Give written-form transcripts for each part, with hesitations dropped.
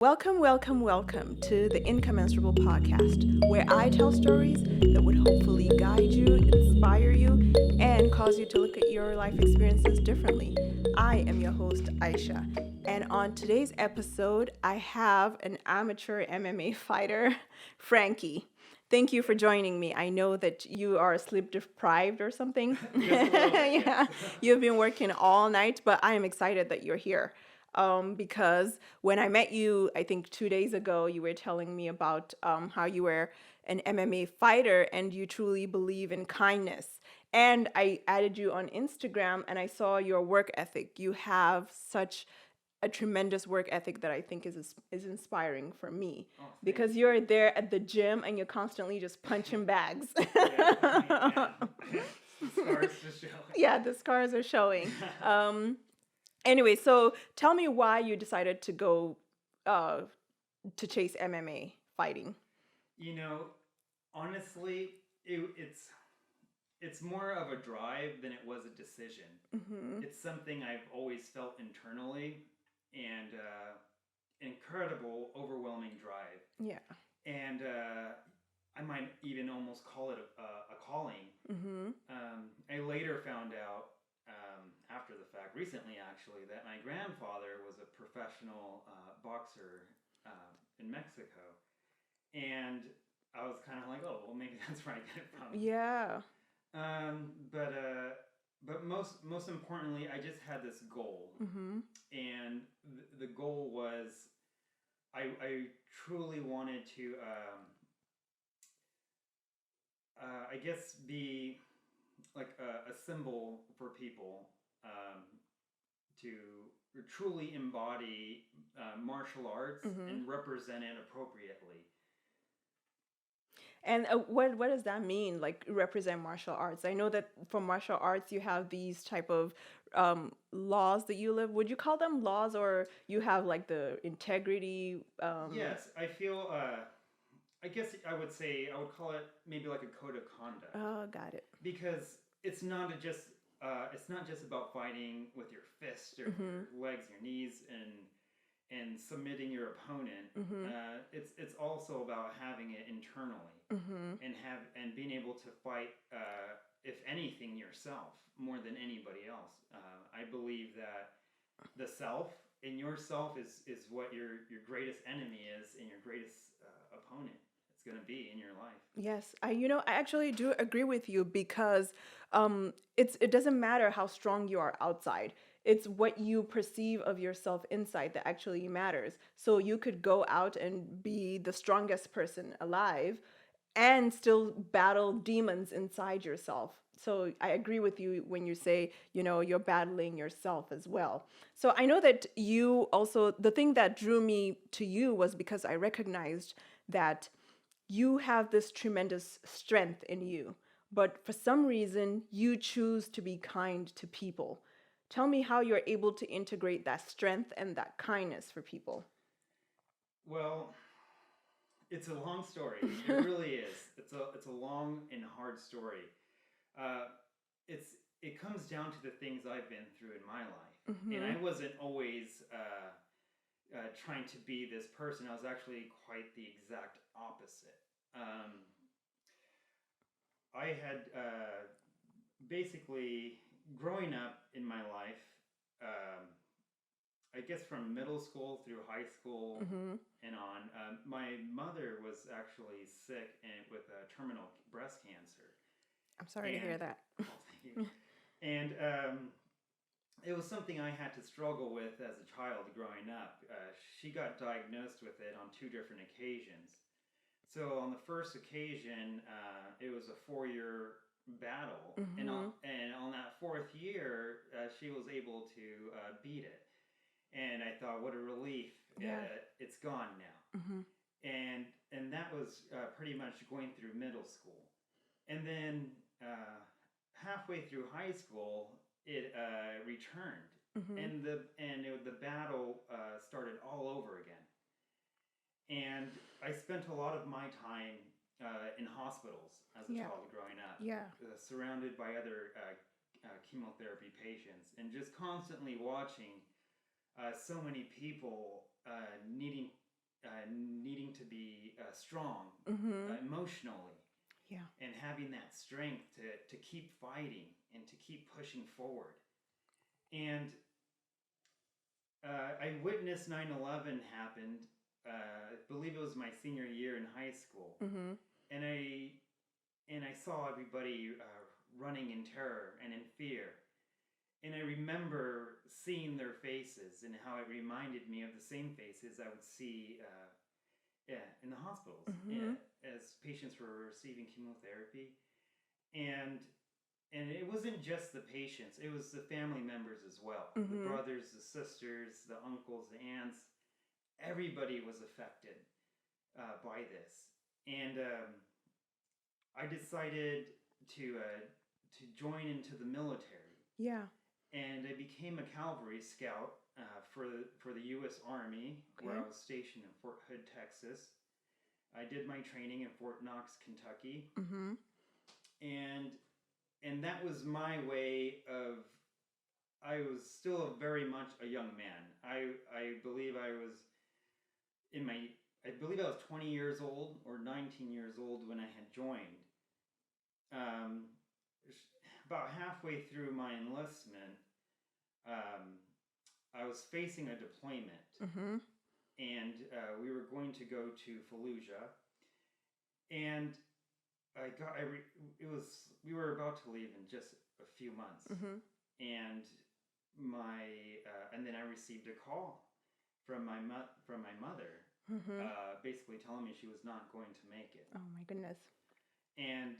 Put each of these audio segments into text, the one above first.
Welcome, welcome, welcome to the Incommensurable podcast, where I tell stories that would hopefully guide you, inspire you, and cause you to look at your life experiences differently. I am your host, Aisha, and on today's episode, I have an amateur MMA fighter, Frankie. Thank you for joining me. I know that you are sleep deprived or something. Yeah, you've been working all night, but I am excited that you're here. Because when I met you, I think 2 days ago, you were telling me about how you were an MMA fighter and you truly believe in kindness. And I added you on Instagram and I saw your work ethic. You have such a tremendous work ethic that I think is inspiring for me because you're there at the gym and you're constantly just punching bags. Yeah. The scars just showing. Yeah, the scars are showing. Anyway, so tell me why you decided to go to chase MMA fighting. You know, honestly, it's more of a drive than it was a decision. Mm-hmm. It's something I've always felt internally, and incredible, overwhelming drive. Yeah. And I might even almost call it a calling. Mm-hmm. I later found out, after the fact, recently actually, that my grandfather was a professional boxer in Mexico. And I was kind of like, oh, well, maybe that's where I get it from. Yeah. But most importantly, I just had this goal, Mm-hmm. and the goal was I truly wanted to, I guess, be like a symbol for people, to truly embody martial arts and represent it appropriately. And what does that mean? Like represent martial arts? I know that for martial arts you have these type of laws that you live. Would you call them laws, or you have like the integrity? Yes, I feel. I guess I would say I would call it maybe like a code of conduct, Oh, got it. because it's not just about fighting with your fists or your legs, your knees, and submitting your opponent. It's also about having it internally, and being able to fight, if anything, yourself more than anybody else. I believe that the self in yourself is what your greatest enemy is, and your greatest opponent it's going to be in your life. Yes, I actually do agree with you because it doesn't matter how strong you are outside. It's what you perceive of yourself inside that actually matters. So you could go out and be the strongest person alive and still battle demons inside yourself. So I agree with you when you say, you're battling yourself as well. So I know that you also, the thing that drew me to you was because I recognized that you have this tremendous strength in you, but for some reason, you choose to be kind to people. Tell me how you're able to integrate that strength and that kindness for people. Well, it's a long story. It really is. It's a long and hard story. Uh, it comes down to the things I've been through in my life, and I wasn't always trying to be this person. I was actually quite the exact opposite. I had basically growing up in my life. Um, I guess from middle school through high school and on, my mother was actually sick and with terminal breast cancer. I'm sorry to And hear that. thank you. And it was something I had to struggle with as a child growing up. She got diagnosed with it on two different occasions. So on the first occasion, it was a 4-year battle, and on that fourth year, she was able to beat it. And I thought, what a relief! Yeah. It's gone now. And that was pretty much going through middle school, and then halfway through high school, it returned, and the battle started all over again. And I spent a lot of my time in hospitals as a child growing up, surrounded by other chemotherapy patients, and just constantly watching so many people needing strong emotionally. Yeah. And having that strength to keep fighting and to keep pushing forward. And I witnessed 9/11 happened. I believe it was my senior year in high school. And I saw everybody running in terror and in fear. And I remember seeing their faces and how it reminded me of the same faces I would see in the hospitals as patients were receiving chemotherapy. And it wasn't just the patients, it was the family members as well. The brothers, the sisters, the uncles, the aunts. Everybody was affected by this. And I decided to join into the military. Yeah. And I became a cavalry scout for the U.S. Army, where I was stationed in Fort Hood, Texas. I did my training in Fort Knox, Kentucky. And that was my way of. I was still very much a young man. I believe I was I believe I was 20 years old or 19 years old when I had joined. About halfway through my enlistment, I was facing a deployment, and we were going to go to Fallujah, and we were about to leave in just a few months, and and then I received a call from my mother, basically telling me she was not going to make it. Oh my goodness. And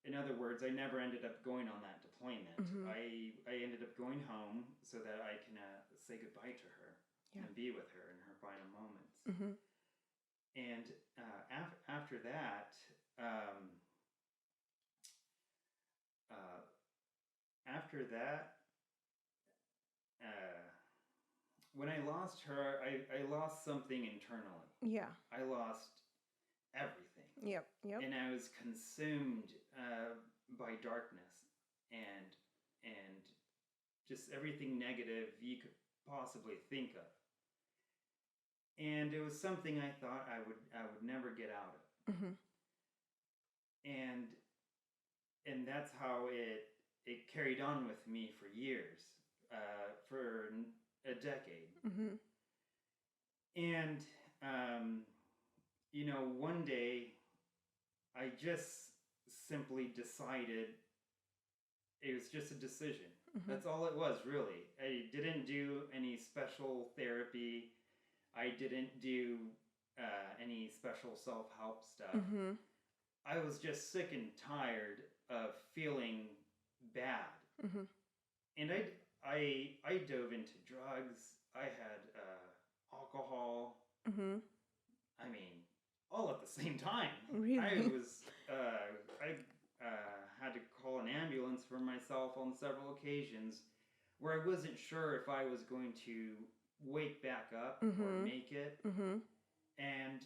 in other words, I never ended up going on that deployment. I ended up going home so that I can say goodbye to her and be with her in her final moments. And after that, when I lost her, I lost something internally. Yeah. I lost everything. Yep. And I was consumed by darkness and just everything negative you could possibly think of. And it was something I thought I would never get out of. And that's how it carried on with me for years, for a decade. And one day I just simply decided. It was just a decision. That's all it was, really. I didn't do any special therapy. I didn't do any special self-help stuff. I was just sick and tired of feeling bad. And I dove into drugs. I had alcohol. I mean, all at the same time. Really? I had to call an ambulance for myself on several occasions where I wasn't sure if I was going to wake back up or make it. And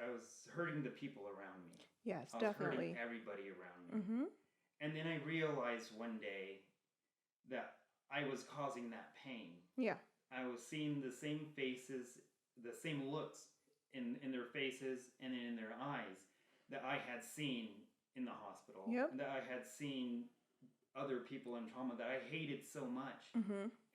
I was hurting the people around me. Yes, I was definitely. hurting everybody around me. And then I realized one day that I was causing that pain. Yeah. I was seeing the same faces, the same looks in their faces and in their eyes that I had seen in the hospital. And that I had seen other people in trauma that I hated so much.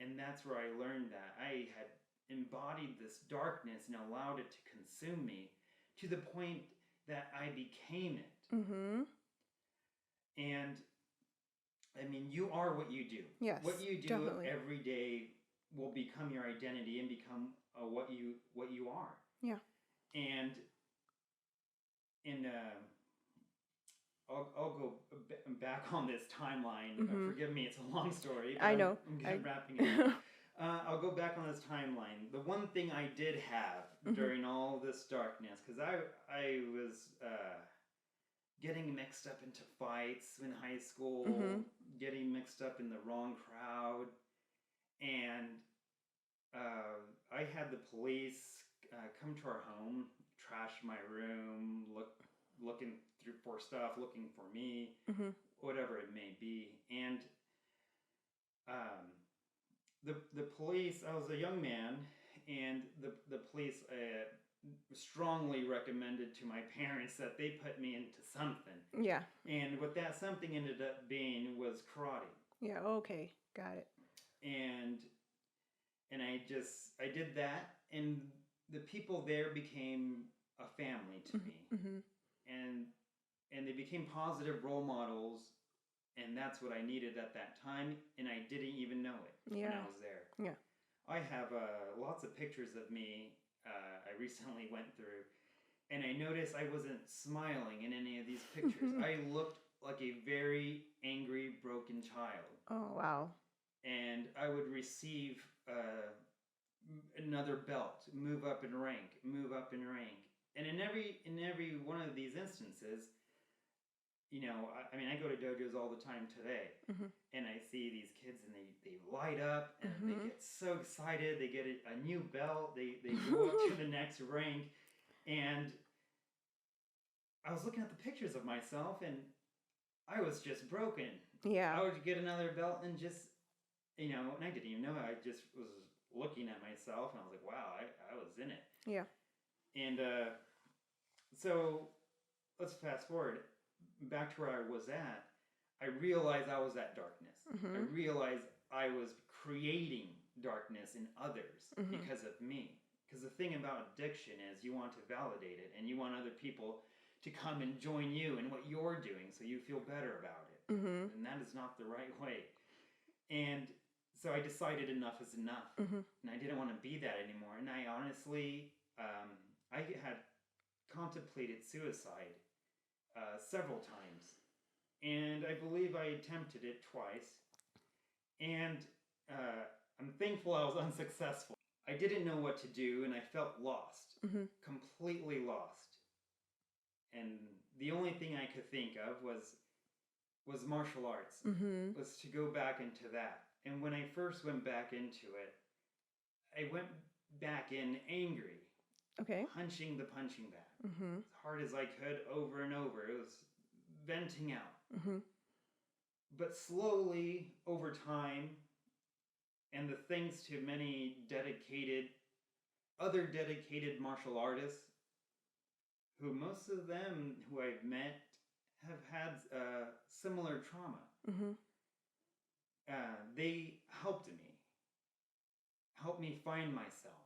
And that's where I learned that I had embodied this darkness and allowed it to consume me to the point that I became it. And I mean, you are what you do. Yes, what you do definitely. every day will become your identity and become what you are. Yeah. And I'll go back on this timeline. Forgive me, it's a long story. But I know. I'm wrapping it up. I'll go back on this timeline. The one thing I did have during all this darkness, because I was getting mixed up into fights in high school, getting mixed up in the wrong crowd, and I had the police come to our home, trash my room, looking for stuff, looking for me, whatever it may be. And police, I was a young man, and the police strongly recommended to my parents that they put me into something. Yeah. And what that something ended up being was karate. Yeah. Okay. Got it. And I did that, and the people there became a family to me. Mm-hmm. And they became positive role models, and that's what I needed at that time, and I didn't even know it when I was there. Yeah. I have lots of pictures of me I recently went through, and I noticed I wasn't smiling in any of these pictures. I looked like a very angry, broken child. Oh, wow. And I would receive another belt, move up in rank. And in every one of these instances, I mean, I go to dojos all the time today, and I see these kids, and they light up, and they get so excited. They get a new belt. They go up to the next rank, and I was looking at the pictures of myself, and I was just broken. Yeah. I would get another belt and just, and I didn't even know. I just was looking at myself, and I was like, wow, I was in it. Yeah. And so let's fast forward back to where I was at. I realized I was at darkness. I realized I was creating darkness in others because of me. Because the thing about addiction is you want to validate it, and you want other people to come and join you in what you're doing so you feel better about it. And that is not the right way. And so I decided enough is enough. And I didn't want to be that anymore. And I honestly, I had contemplated suicide several times. And I believe I attempted it twice. And I'm thankful I was unsuccessful. I didn't know what to do, and I felt lost, completely lost. And the only thing I could think of was martial arts, was to go back into that. And when I first went back into it, I went back in angry, punching the punching bag as hard as I could over and over. It was venting out. But slowly, over time, and the thanks to many other dedicated martial artists, who most of them who I've met have had similar trauma. They helped me find myself.